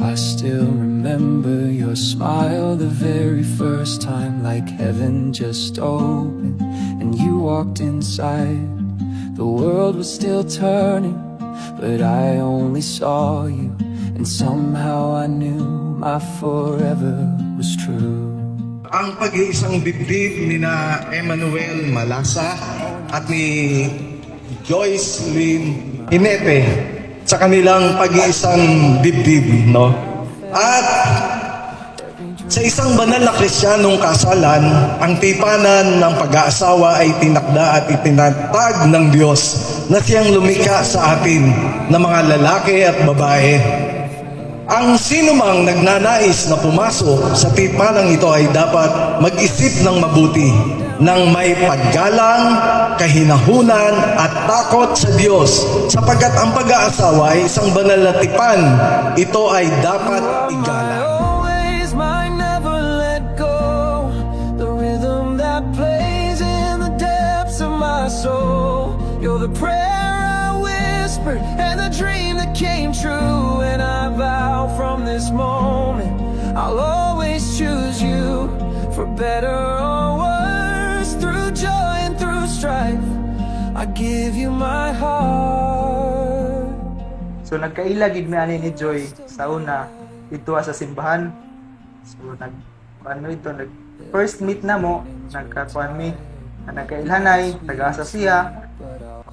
I still remember your smile the very first time, like heaven just opened and you walked inside. The world was still turning, but I only saw you, and somehow I knew my forever was true. Ang pag-iisang dibdib ni na Emmanuel Malasa at ni Joyce Lynn Inete sa kanilang pag-iisang dibdib, no? At sa isang banal na Kristiyanong kasalan, ang tipanan ng pag-aasawa ay tinakda at itinatag ng Diyos na siyang lumikha sa atin na mga lalaki at babae. Ang sinumang nagnanais na pumasok sa tipanang ito ay dapat mag-isip ng mabuti, ng may paggalang, kahinahunan at takot sa Diyos, sapagkat ang pag-aasawa ay isang banal na tipan. Ito ay dapat igalang. You're the prayer I whispered and the dream that came true, and I vow from this moment I'll always choose you, for better or worse, through joy and through strife I give you my heart. So nagkaila gid mi ani ni Joy sa una dito sa simbahan. So first meet na mo, nagkakuan mi, nagkailhanay, nag-asa siya.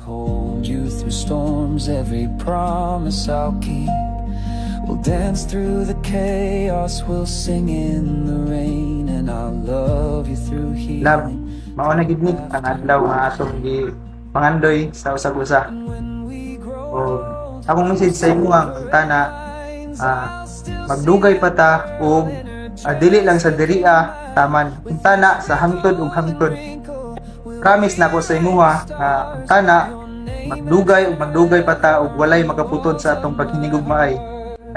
Hold you through storms, every promise I'll keep. We'll dance through the chaos, we'll sing in the rain, and I'll love you through Love, healing. mao na gid ni ang adlaw nga atong gi pangandoy sa usag-usa. O akong message sa imo ang tana, magdugay pa ta og dili lang sa diriya, taman tana sa hangtod ug hangtod. Promise na ko sa imo nga ang tana magdugay pa ta ug walay makaputod sa atong paghinigugmaay.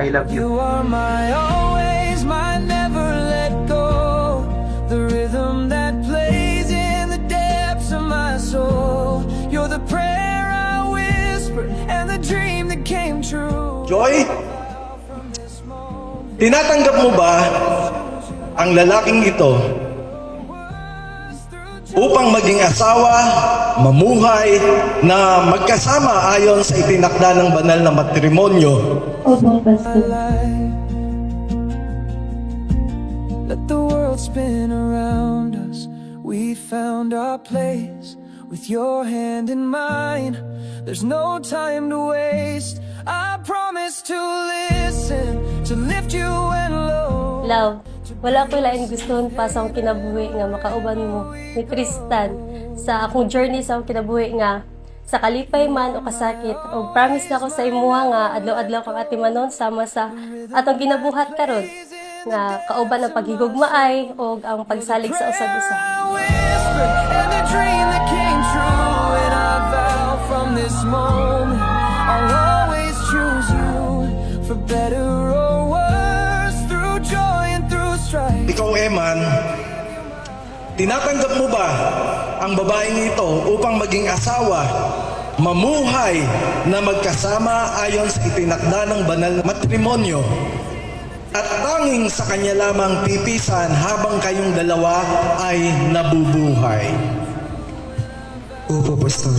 I love you. You are my always, my never let go, the rhythm that plays in the depths of my soul. You're the prayer I whispered and the dream that came true. Joy, tinatanggap mo ba ang lalaking ito upang maging asawa, mamuhay, na magkasama ayon sa itinakda ng banal na matrimonyo? Opo, Pastor. Let the world spin around us. We found our place with your hand in mine. There's no time to waste. I promise to listen, to lift you and low. Love, wala ko lain gustoon pa sa akong kinabuhi nga makauban mo ni Tristan sa akong journey sa akong kinabuhi nga sa kalipay man o kasakit, o promise na ko sa imuha nga adlaw-adlaw kang atimanon sama sa atong ginabuhat karon nga kauban ang paghigugmaay o ang pagsalig sa usag-usa. And the dream that came true, and I vow from this moment I'll always choose you, for better or worse, through joy and through strife. Ikaw, Eman, tinatanggap mo ba ang babaeng ito upang maging asawa, mamuhay na magkasama ayon sa itinakda ng banal na matrimonyo, at tanging sa kanya lamang pipisan habang kayong dalawa ay nabubuhay? Opo, Pastor.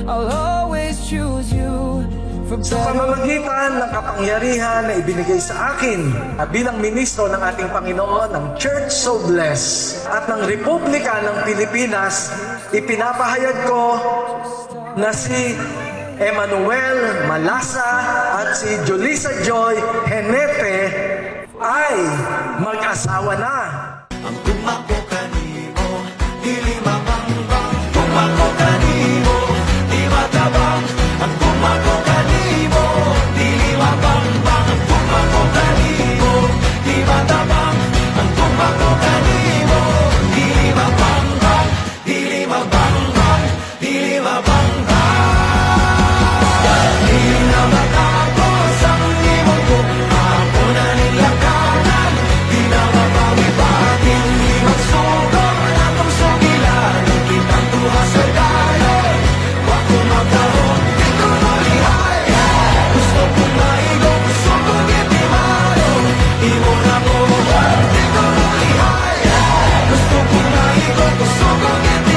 I'll always choose you, for Sa pamamagitan ng kapangyarihan na ibinigay sa akin bilang ministro ng ating Panginoon, ng Church So Blessed at ng Republika ng Pilipinas, ipinapahayag ko na si Emmanuel Malasa at si Julissa Joy Henete ay mag-asawa na. Ang kumako kanimo, dili mabambang. Kumako kanimo, di matabang. Ang kumako kanimo, dili mabambang. Ang kumako kanimo, di matabang. Ang kumako kanimo, dili mabambang. Dili mabambang, dili mabambang. Dili na matapos ang imong kumako na nilakanan. Di na mapawi pa ating limang kung